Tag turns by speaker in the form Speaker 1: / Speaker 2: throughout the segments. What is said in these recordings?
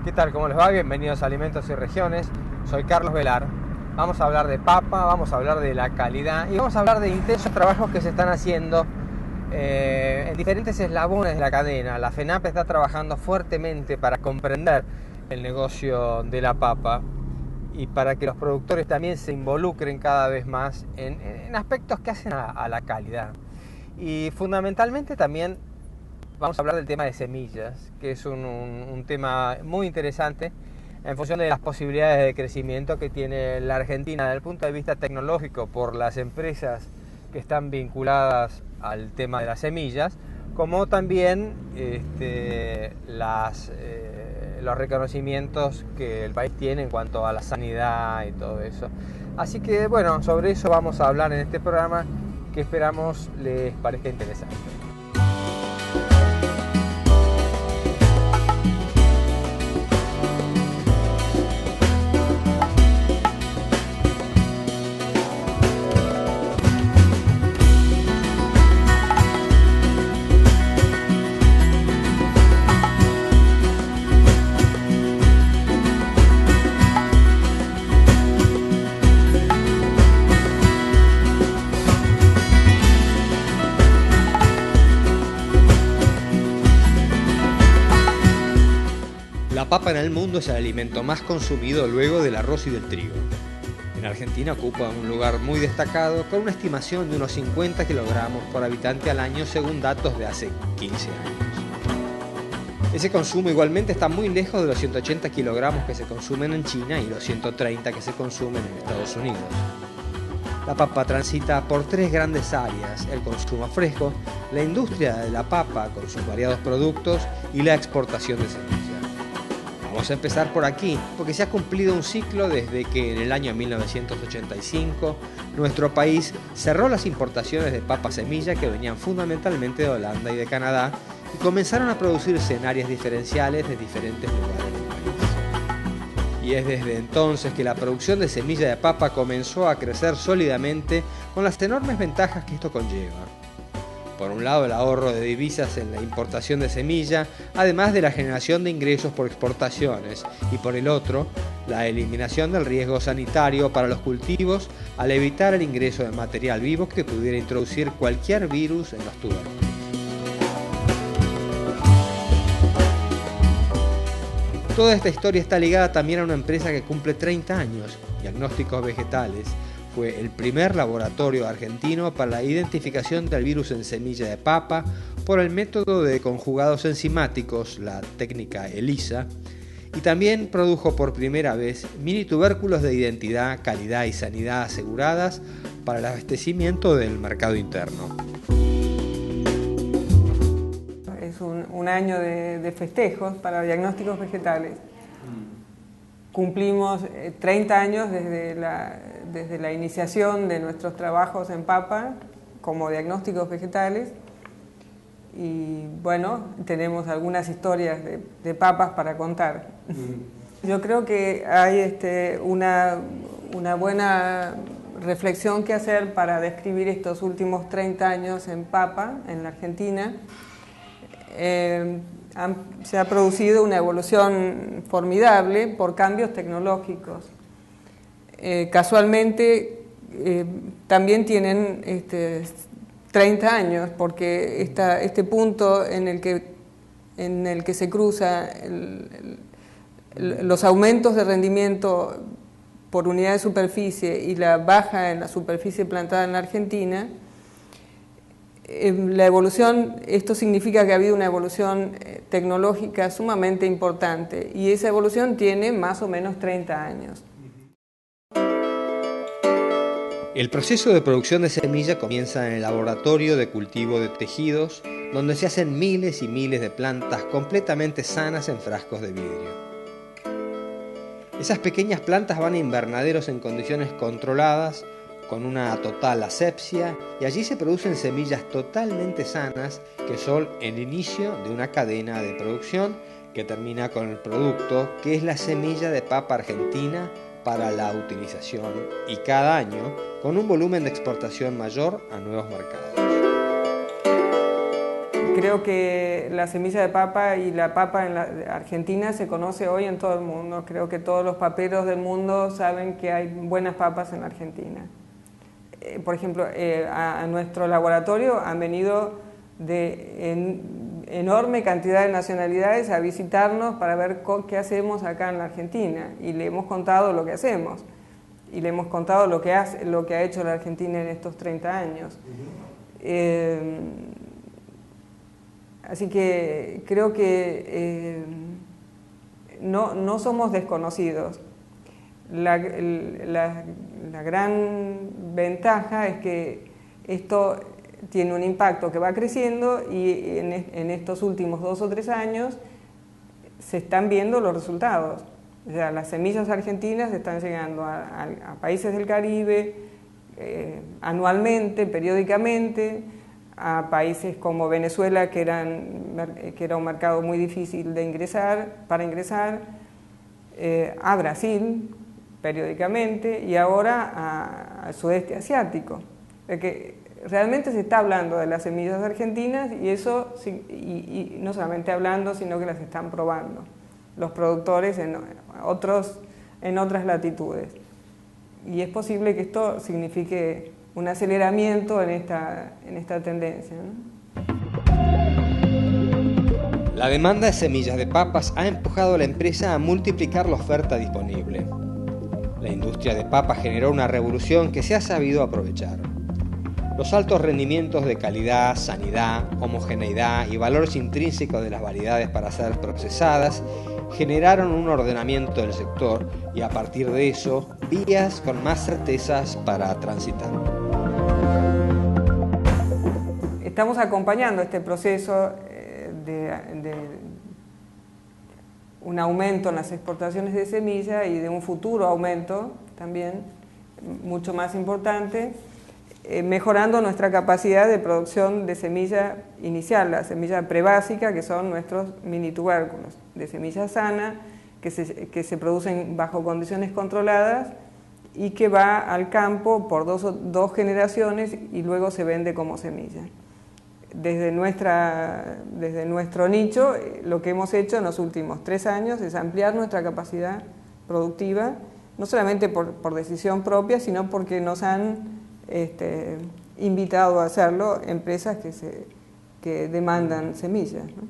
Speaker 1: ¿Qué tal? ¿Cómo les va? Bienvenidos a Alimentos y Regiones. Soy Carlos Velar. Vamos a hablar de papa, vamos a hablar de la calidad y vamos a hablar de intensos trabajos que se están haciendo en diferentes eslabones de la cadena. La FENAP está trabajando fuertemente para comprender el negocio de la papa y para que los productores también se involucren cada vez más en aspectos que hacen a la calidad. Y fundamentalmente también vamos a hablar del tema de semillas, que es un tema muy interesante en función de las posibilidades de crecimiento que tiene la Argentina desde el punto de vista tecnológico por las empresas que están vinculadas al tema de las semillas, como también los reconocimientos que el país tiene en cuanto a la sanidad y todo eso. Así que bueno, sobre eso vamos a hablar en este programa que esperamos les parezca interesante.
Speaker 2: La papa en el mundo es el alimento más consumido luego del arroz y del trigo. En Argentina ocupa un lugar muy destacado con una estimación de unos 50 kilogramos por habitante al año según datos de hace 15 años. Ese consumo igualmente está muy lejos de los 180 kilogramos que se consumen en China y los 130 que se consumen en Estados Unidos. La papa transita por tres grandes áreas: el consumo fresco, la industria de la papa con sus variados productos y la exportación de semillas. Vamos a empezar por aquí, porque se ha cumplido un ciclo desde que en el año 1985 nuestro país cerró las importaciones de papa semilla que venían fundamentalmente de Holanda y de Canadá y comenzaron a producirse en áreas diferenciales de diferentes lugares del país. Y es desde entonces que la producción de semilla de papa comenzó a crecer sólidamente con las enormes ventajas que esto conlleva. Por un lado, el ahorro de divisas en la importación de semilla, además de la generación de ingresos por exportaciones, y por el otro, la eliminación del riesgo sanitario para los cultivos al evitar el ingreso de material vivo que pudiera introducir cualquier virus en los tubérculos. Toda esta historia está ligada también a una empresa que cumple 30 años, Diagnósticos Vegetales. Fue el primer laboratorio argentino para la identificación del virus en semilla de papa por el método de conjugados enzimáticos, la técnica ELISA, y también produjo por primera vez mini tubérculos de identidad, calidad y sanidad aseguradas para el abastecimiento del mercado interno.
Speaker 3: Es un año de festejos para Diagnósticos Vegetales. Cumplimos 30 años desde la iniciación de nuestros trabajos en papa como Diagnósticos Vegetales y bueno, tenemos algunas historias de papas para contar. Yo creo que hay una buena reflexión que hacer para describir estos últimos 30 años en papa en la Argentina. Se ha producido una evolución formidable por cambios tecnológicos. Casualmente también tienen 30 años, porque este punto en el que se cruza los aumentos de rendimiento por unidad de superficie y la baja en la superficie plantada en la Argentina, la evolución, esto significa que ha habido una evolución tecnológica sumamente importante y esa evolución tiene más o menos 30 años.
Speaker 2: El proceso de producción de semilla comienza en el laboratorio de cultivo de tejidos, donde se hacen miles y miles de plantas completamente sanas en frascos de vidrio. Esas pequeñas plantas van a invernaderos en condiciones controladas, con una total asepsia, y allí se producen semillas totalmente sanas que son el inicio de una cadena de producción que termina con el producto que es la semilla de papa argentina para la utilización y cada año con un volumen de exportación mayor a nuevos mercados.
Speaker 3: Creo que la semilla de papa y la papa en la Argentina se conoce hoy en todo el mundo. Creo que todos los paperos del mundo saben que hay buenas papas en la Argentina. Por ejemplo, a nuestro laboratorio han venido de enorme cantidad de nacionalidades a visitarnos para ver qué hacemos acá en la Argentina, y le hemos contado lo que hacemos y le hemos contado lo que ha hecho la Argentina en estos 30 años. Así que creo que no somos desconocidos. La gran ventaja es que esto tiene un impacto que va creciendo, y en estos últimos 2 o 3 años se están viendo los resultados. O sea, las semillas argentinas están llegando a países del Caribe anualmente, periódicamente, a países como Venezuela, que era un mercado muy difícil para ingresar, a Brasil periódicamente, y ahora al sudeste asiático. Que realmente se está hablando de las semillas argentinas, y no solamente hablando, sino que las están probando los productores en otras latitudes. Y es posible que esto signifique un aceleramiento en esta tendencia, ¿no?
Speaker 2: La demanda de semillas de papas ha empujado a la empresa a multiplicar la oferta disponible. La industria de papas generó una revolución que se ha sabido aprovechar. Los altos rendimientos de calidad, sanidad, homogeneidad y valores intrínsecos de las variedades para ser procesadas generaron un ordenamiento del sector, y a partir de eso, vías con más certezas para transitar.
Speaker 3: Estamos acompañando este proceso de un aumento en las exportaciones de semilla, y de un futuro aumento también mucho más importante, mejorando nuestra capacidad de producción de semilla inicial, la semilla prebásica, que son nuestros mini tubérculos de semilla sana, que se producen bajo condiciones controladas y que va al campo por dos generaciones y luego se vende como semilla. Desde nuestro nicho, lo que hemos hecho en los últimos 3 años es ampliar nuestra capacidad productiva, no solamente por decisión propia, sino porque nos han invitado a hacerlo empresas que demandan semillas, ¿no?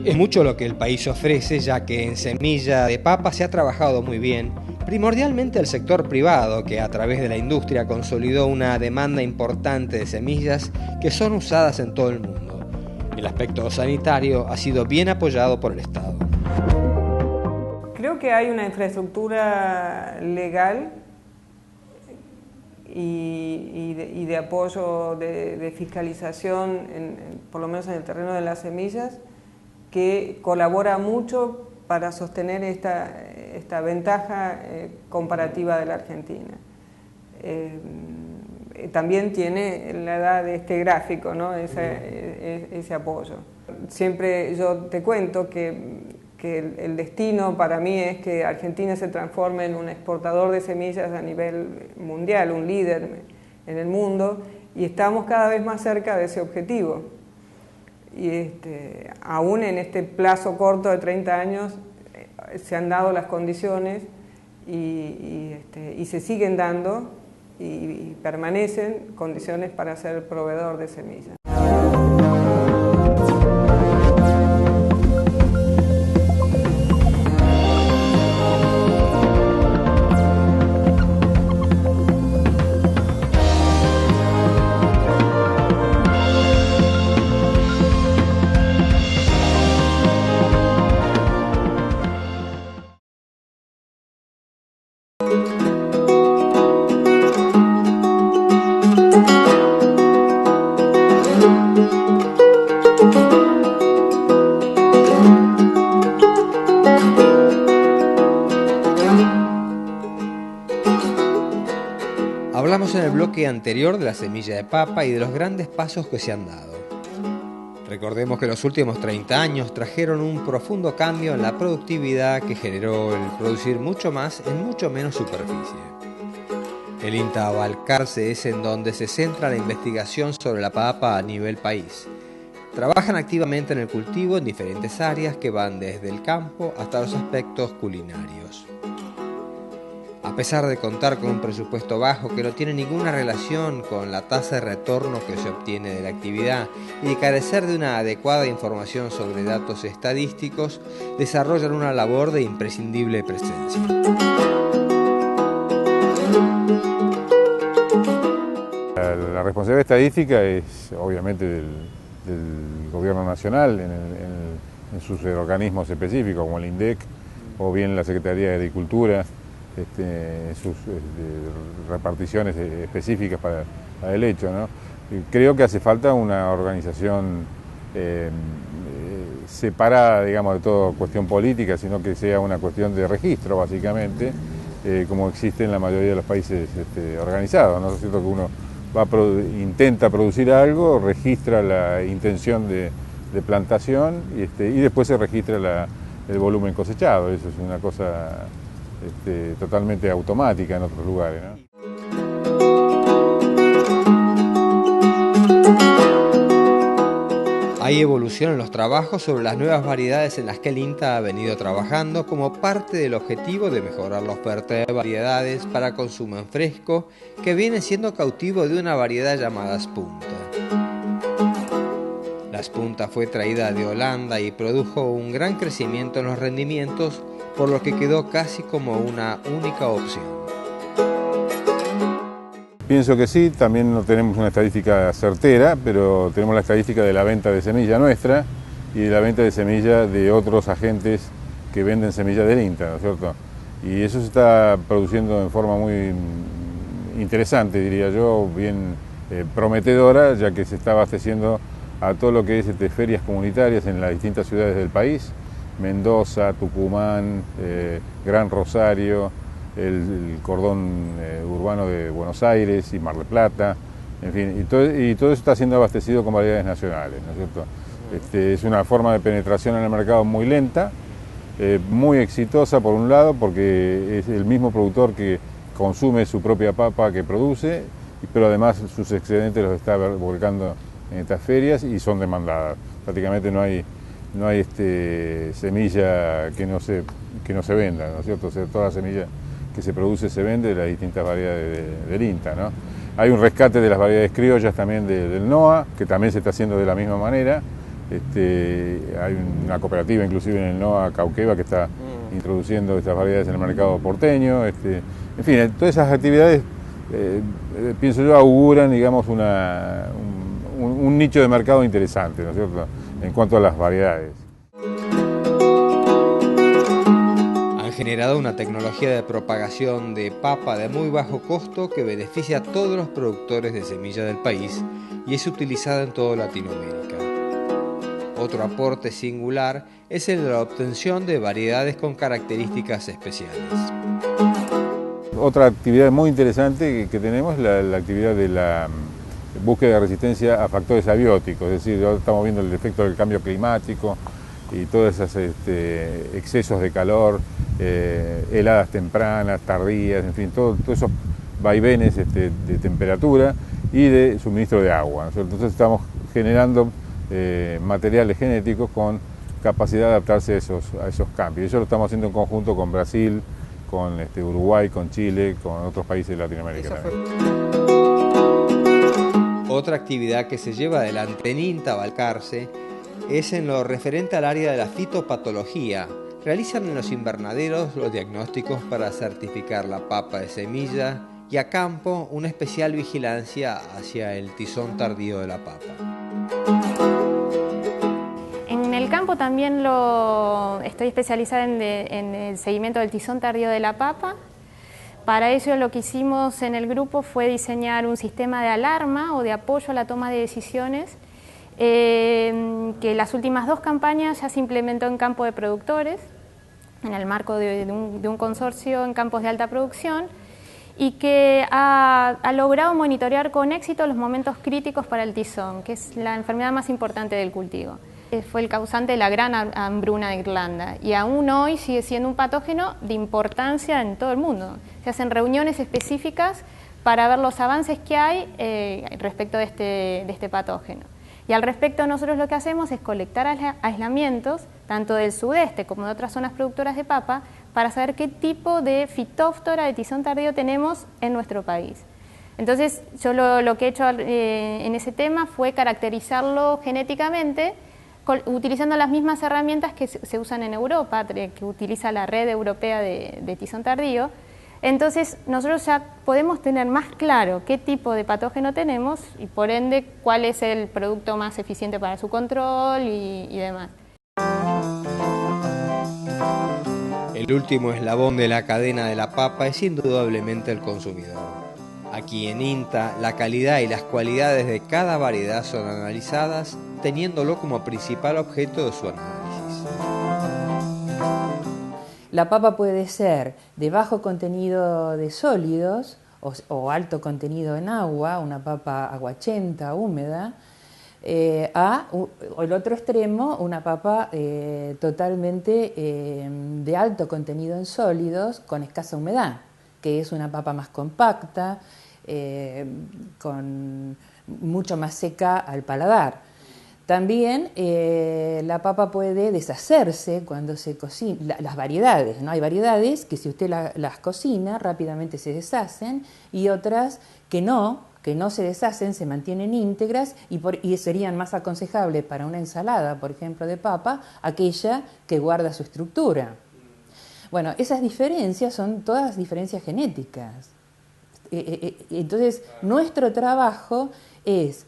Speaker 2: Es mucho lo que el país ofrece, ya que en semilla de papa se ha trabajado muy bien, primordialmente el sector privado, que a través de la industria consolidó una demanda importante de semillas que son usadas en todo el mundo. El aspecto sanitario ha sido bien apoyado por el Estado.
Speaker 3: Creo que hay una infraestructura legal y de apoyo de fiscalización, por lo menos en el terreno de las semillas, que colabora mucho para sostener esta ventaja comparativa de la Argentina. También tiene la edad de este gráfico, ¿no? ese apoyo. Siempre yo te cuento que el destino para mí es que Argentina se transforme en un exportador de semillas a nivel mundial, un líder en el mundo, y estamos cada vez más cerca de ese objetivo. Y aún en este plazo corto de 30 años se han dado las condiciones y se siguen dando y permanecen condiciones para ser proveedor de semillas.
Speaker 2: Hablamos en el bloque anterior de la semilla de papa y de los grandes pasos que se han dado. Recordemos que los últimos 30 años trajeron un profundo cambio en la productividad que generó el producir mucho más en mucho menos superficie. El INTA Balcarce es en donde se centra la investigación sobre la papa a nivel país. Trabajan activamente en el cultivo en diferentes áreas que van desde el campo hasta los aspectos culinarios. A pesar de contar con un presupuesto bajo que no tiene ninguna relación con la tasa de retorno que se obtiene de la actividad y de carecer de una adecuada información sobre datos estadísticos, desarrollan una labor de imprescindible presencia.
Speaker 4: La responsabilidad estadística es obviamente del Gobierno Nacional en sus organismos específicos como el INDEC o bien la Secretaría de Agricultura, sus reparticiones específicas para el hecho, ¿no? Creo que hace falta una organización separada, digamos, de toda cuestión política, sino que sea una cuestión de registro, básicamente, como existe en la mayoría de los países organizados, ¿no? Es cierto que uno intenta producir algo, registra la intención de plantación y después se registra el volumen cosechado. Eso es una cosa totalmente automática en otros lugares, ¿no?
Speaker 2: Hay evolución en los trabajos sobre las nuevas variedades en las que el INTA ha venido trabajando como parte del objetivo de mejorar la oferta de variedades para consumo en fresco que viene siendo cautivo de una variedad llamada Spunta. La Spunta fue traída de Holanda y produjo un gran crecimiento en los rendimientos, por lo que quedó casi como una única opción.
Speaker 4: Pienso que sí, también no tenemos una estadística certera, pero tenemos la estadística de la venta de semilla nuestra y de la venta de semilla de otros agentes que venden semillas del INTA, ¿no es cierto? Y eso se está produciendo en forma muy interesante, diría yo, bien prometedora, ya que se está abasteciendo a todo lo que es ferias comunitarias en las distintas ciudades del país, Mendoza, Tucumán, Gran Rosario, el cordón urbano de Buenos Aires y Mar del Plata, en fin, y todo eso está siendo abastecido con variedades nacionales, ¿no es cierto? Es una forma de penetración en el mercado muy lenta, muy exitosa por un lado, porque es el mismo productor que consume su propia papa que produce, pero además sus excedentes los está volcando en estas ferias y son demandadas. Prácticamente no hay semilla que no se venda, ¿no es cierto? O sea, toda semilla que se produce se vende de las distintas variedades del INTA, ¿no? Hay un rescate de las variedades criollas también del NOA, que también se está haciendo de la misma manera. Hay una cooperativa inclusive en el NOA Cauqueva que está introduciendo estas variedades en el mercado porteño. En fin, todas esas actividades, pienso yo, auguran, digamos, un nicho de mercado interesante, ¿no es cierto?, en cuanto a las variedades.
Speaker 2: Generado una tecnología de propagación de papa de muy bajo costo que beneficia a todos los productores de semilla del país y es utilizada en toda Latinoamérica. Otro aporte singular es el de la obtención de variedades con características especiales.
Speaker 4: Otra actividad muy interesante que tenemos es la actividad de la búsqueda de resistencia a factores abióticos, es decir, ahora estamos viendo el efecto del cambio climático y todos esos excesos de calor, heladas tempranas, tardías, en fin, todos esos vaivenes de temperatura y de suministro de agua, ¿no? Entonces estamos generando materiales genéticos con capacidad de adaptarse a esos cambios. Eso lo estamos haciendo en conjunto con Brasil, con Uruguay, con Chile, con otros países de Latinoamérica también.
Speaker 2: Otra actividad que se lleva adelante en INTA Balcarce es en lo referente al área de la fitopatología. Realizan en los invernaderos los diagnósticos para certificar la papa de semilla y a campo una especial vigilancia hacia el tizón tardío de la papa.
Speaker 5: En el campo también estoy especializada en el seguimiento del tizón tardío de la papa. Para ello lo que hicimos en el grupo fue diseñar un sistema de alarma o de apoyo a la toma de decisiones que las últimas 2 campañas ya se implementó en campo de productores, en el marco de un consorcio en campos de alta producción, y que ha logrado monitorear con éxito los momentos críticos para el tizón, que es la enfermedad más importante del cultivo. Fue el causante de la gran hambruna de Irlanda y aún hoy sigue siendo un patógeno de importancia en todo el mundo. Se hacen reuniones específicas para ver los avances que hay respecto de este patógeno. Y al respecto nosotros lo que hacemos es colectar aislamientos, tanto del sudeste como de otras zonas productoras de papa, para saber qué tipo de fitóftora de tizón tardío tenemos en nuestro país. Entonces yo lo que he hecho en ese tema fue caracterizarlo genéticamente, utilizando las mismas herramientas que se usan en Europa, que utiliza la red europea de tizón tardío. Entonces nosotros ya podemos tener más claro qué tipo de patógeno tenemos y por ende cuál es el producto más eficiente para su control y demás.
Speaker 2: El último eslabón de la cadena de la papa es indudablemente el consumidor. Aquí en INTA, la calidad y las cualidades de cada variedad son analizadas, teniéndolo como principal objeto de su análisis.
Speaker 6: La papa puede ser de bajo contenido de sólidos o alto contenido en agua, una papa aguachenta, húmeda, o el otro extremo, una papa totalmente de alto contenido en sólidos con escasa humedad, que es una papa más compacta, mucho más seca al paladar. También la papa puede deshacerse cuando se cocina, las variedades, ¿no? Hay variedades que si usted las cocina rápidamente se deshacen y otras que no se deshacen, se mantienen íntegras y serían más aconsejables para una ensalada, por ejemplo, de papa, aquella que guarda su estructura. Bueno, esas diferencias son todas diferencias genéticas. Entonces, nuestro trabajo es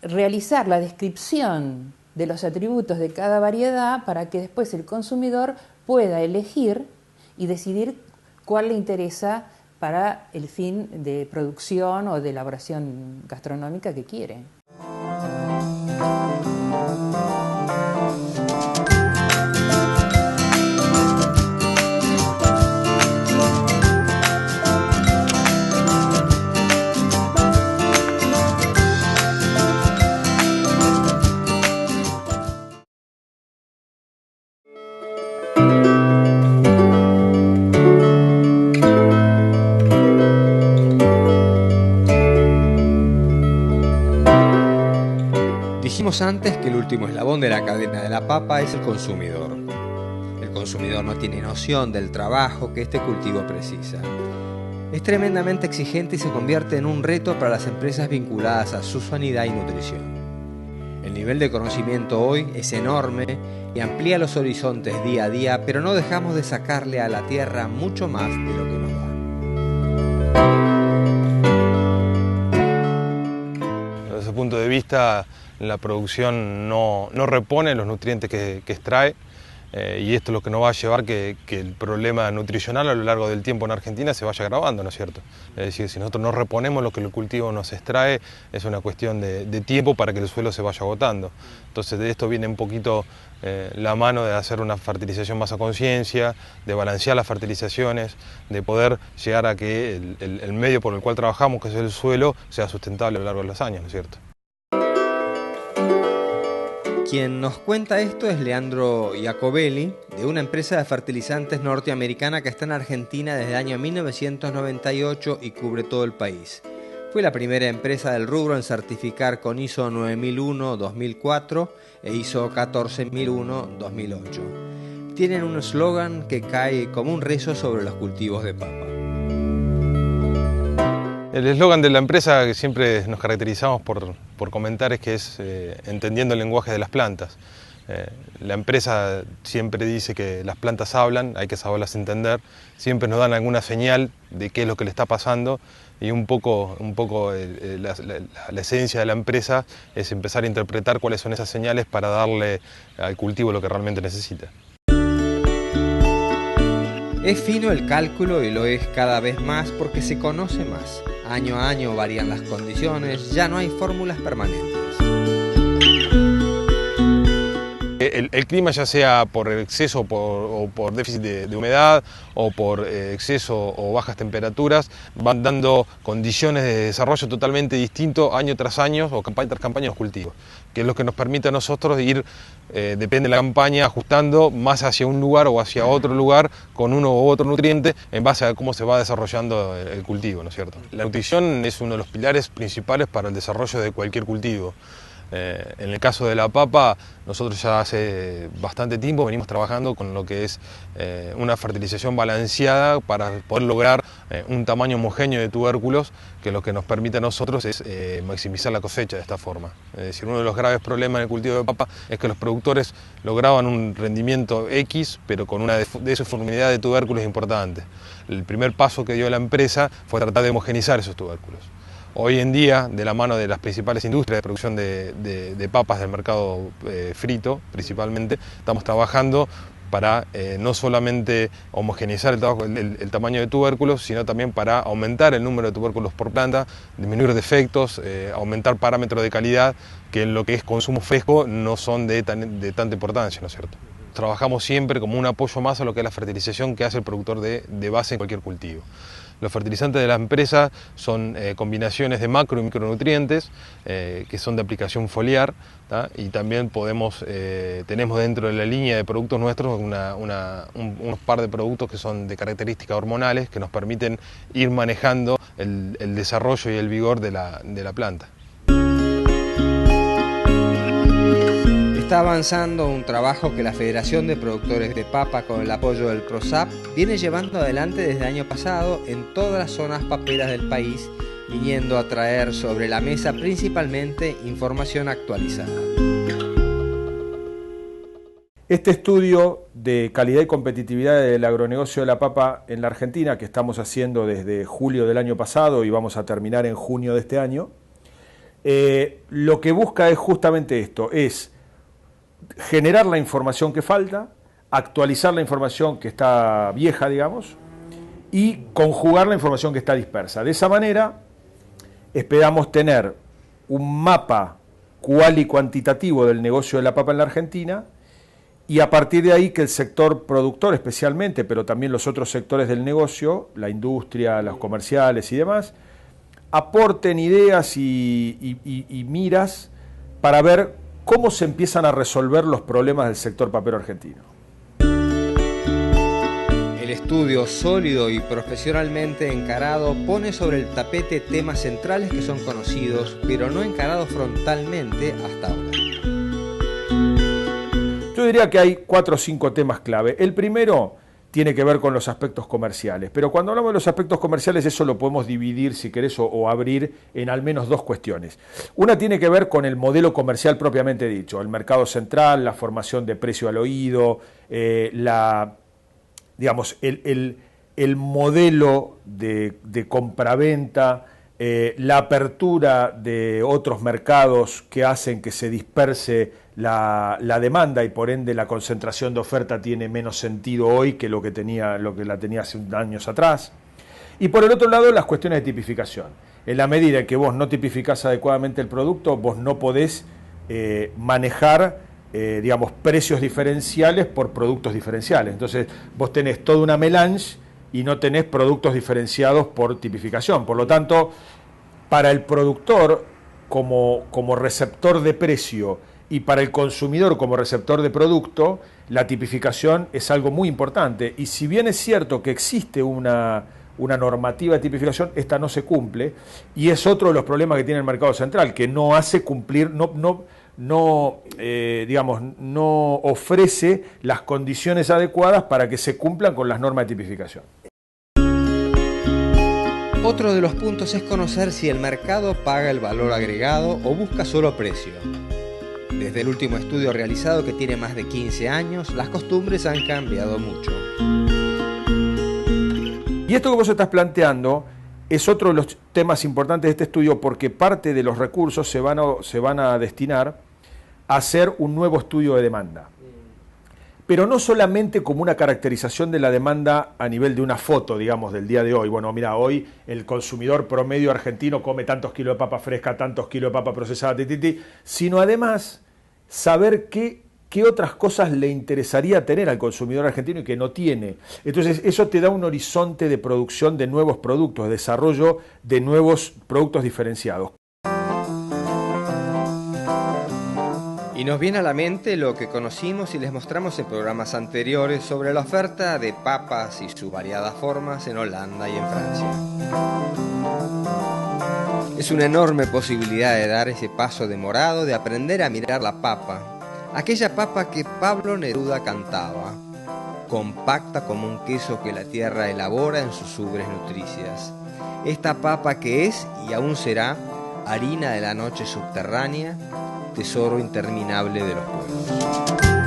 Speaker 6: realizar la descripción de los atributos de cada variedad para que después el consumidor pueda elegir y decidir cuál le interesa para el fin de producción o de elaboración gastronómica que quiere.
Speaker 2: Dijimos antes que el último eslabón de la cadena de la papa es el consumidor. El consumidor no tiene noción del trabajo que este cultivo precisa. Es tremendamente exigente y se convierte en un reto para las empresas vinculadas a su sanidad y nutrición. El nivel de conocimiento hoy es enorme y amplía los horizontes día a día, pero no dejamos de sacarle a la tierra mucho más de lo que nos da.
Speaker 7: Desde ese punto de vista, la producción no repone los nutrientes que extrae y esto es lo que nos va a llevar que el problema nutricional a lo largo del tiempo en Argentina se vaya agravando, ¿no es cierto? Es decir, si nosotros no reponemos lo que el cultivo nos extrae, es una cuestión de tiempo para que el suelo se vaya agotando. Entonces de esto viene un poquito la mano de hacer una fertilización más a conciencia, de balancear las fertilizaciones, de poder llegar a que el medio por el cual trabajamos, que es el suelo, sea sustentable a lo largo de los años, ¿no es cierto?
Speaker 2: Quien nos cuenta esto es Leandro Iacobelli, de una empresa de fertilizantes norteamericana que está en Argentina desde el año 1998 y cubre todo el país. Fue la primera empresa del rubro en certificar con ISO 9001-2004 e ISO 14001-2008. Tienen un eslogan que cae como un rezo sobre los cultivos de papa.
Speaker 7: El eslogan de la empresa que siempre nos caracterizamos por comentar es que es entendiendo el lenguaje de las plantas. La empresa siempre dice que las plantas hablan, hay que saberlas entender, siempre nos dan alguna señal de qué es lo que le está pasando y un poco la esencia de la empresa es empezar a interpretar cuáles son esas señales para darle al cultivo lo que realmente necesita.
Speaker 2: Es fino el cálculo y lo es cada vez más porque se conoce más. Año a año varían las condiciones, ya no hay fórmulas permanentes.
Speaker 7: El clima, ya sea por exceso o por déficit de humedad o por exceso o bajas temperaturas, van dando condiciones de desarrollo totalmente distintos año tras año o campaña tras campaña en los cultivos, que es lo que nos permite a nosotros ir, depende de la campaña, ajustando más hacia un lugar o hacia otro lugar con uno u otro nutriente en base a cómo se va desarrollando el cultivo, ¿no es cierto? La nutrición es uno de los pilares principales para el desarrollo de cualquier cultivo. En el caso de la papa, nosotros ya hace bastante tiempo venimos trabajando con lo que es una fertilización balanceada para poder lograr un tamaño homogéneo de tubérculos, que lo que nos permite a nosotros es maximizar la cosecha de esta forma. Es decir, uno de los graves problemas en el cultivo de papa es que los productores lograban un rendimiento X, pero con una desuniformidad de tubérculos importante. El primer paso que dio la empresa fue tratar de homogenizar esos tubérculos. Hoy en día, de la mano de las principales industrias de producción de papas del mercado frito, principalmente, estamos trabajando para no solamente homogeneizar el tamaño de tubérculos, sino también para aumentar el número de tubérculos por planta, disminuir defectos, aumentar parámetros de calidad, que en lo que es consumo fresco no son de tanta importancia, ¿no es cierto? Trabajamos siempre como un apoyo más a lo que es la fertilización que hace el productor de base en cualquier cultivo. Los fertilizantes de la empresa son combinaciones de macro y micronutrientes que son de aplicación foliar, ¿tá? Y también tenemos dentro de la línea de productos nuestros unos par de productos que son de características hormonales que nos permiten ir manejando el desarrollo y el vigor de la planta.
Speaker 2: Está avanzando un trabajo que la Federación de Productores de Papa, con el apoyo del PROSAP, viene llevando adelante desde el año pasado en todas las zonas paperas del país, viniendo a traer sobre la mesa principalmente información actualizada.
Speaker 8: Este estudio de calidad y competitividad del agronegocio de la papa en la Argentina, que estamos haciendo desde julio del año pasado y vamos a terminar en junio de este año, lo que busca es justamente esto, es generar la información que falta, actualizar la información que está vieja, digamos, y conjugar la información que está dispersa. De esa manera, esperamos tener un mapa cual y cuantitativo del negocio de la papa en la Argentina, y a partir de ahí que el sector productor especialmente, pero también los otros sectores del negocio, la industria, los comerciales y demás, aporten ideas y miras para ver cómo se empiezan a resolver los problemas del sector papero argentino.
Speaker 2: El estudio sólido y profesionalmente encarado pone sobre el tapete temas centrales que son conocidos, pero no encarados frontalmente hasta ahora.
Speaker 8: Yo diría que hay 4 o 5 temas clave. El primero tiene que ver con los aspectos comerciales, pero cuando hablamos de los aspectos comerciales eso lo podemos dividir, si querés, o abrir en al menos 2 cuestiones. Una tiene que ver con el modelo comercial propiamente dicho, el mercado central, la formación de precio al oído, digamos, el modelo de compraventa, la apertura de otros mercados que hacen que se disperse la demanda y por ende la concentración de oferta tiene menos sentido hoy que lo que la tenía hace años atrás. Y por el otro lado, las cuestiones de tipificación. En la medida en que vos no tipificás adecuadamente el producto, vos no podés manejar digamos, precios diferenciales por productos diferenciales. Entonces vos tenés toda una melange y no tenés productos diferenciados por tipificación. Por lo tanto, para el productor como receptor de precio y para el consumidor como receptor de producto, la tipificación es algo muy importante. Y si bien es cierto que existe una normativa de tipificación, esta no se cumple, y es otro de los problemas que tiene el mercado central, que no hace cumplir, no ofrece las condiciones adecuadas para que se cumplan con las normas de tipificación.
Speaker 2: Otro de los puntos es conocer si el mercado paga el valor agregado o busca solo precio. Desde el último estudio realizado, que tiene más de 15 años, las costumbres han cambiado mucho.
Speaker 8: Y esto que vos estás planteando es otro de los temas importantes de este estudio, porque parte de los recursos se van a destinar a hacer un nuevo estudio de demanda. Pero no solamente como una caracterización de la demanda a nivel de una foto, digamos, del día de hoy. Bueno, mira, hoy el consumidor promedio argentino come tantos kilos de papa fresca, tantos kilos de papa procesada, sino además saber qué qué otras cosas le interesaría tener al consumidor argentino y que no tiene. Entonces eso te da un horizonte de producción de nuevos productos, de desarrollo de nuevos productos diferenciados.
Speaker 2: Y nos viene a la mente lo que conocimos y les mostramos en programas anteriores sobre la oferta de papas y sus variadas formas en Holanda y en Francia. Es una enorme posibilidad de dar ese paso demorado, de aprender a mirar la papa, aquella papa que Pablo Neruda cantaba, compacta como un queso que la tierra elabora en sus ubres nutricias. Esta papa que es y aún será harina de la noche subterránea, tesoro interminable de los pueblos.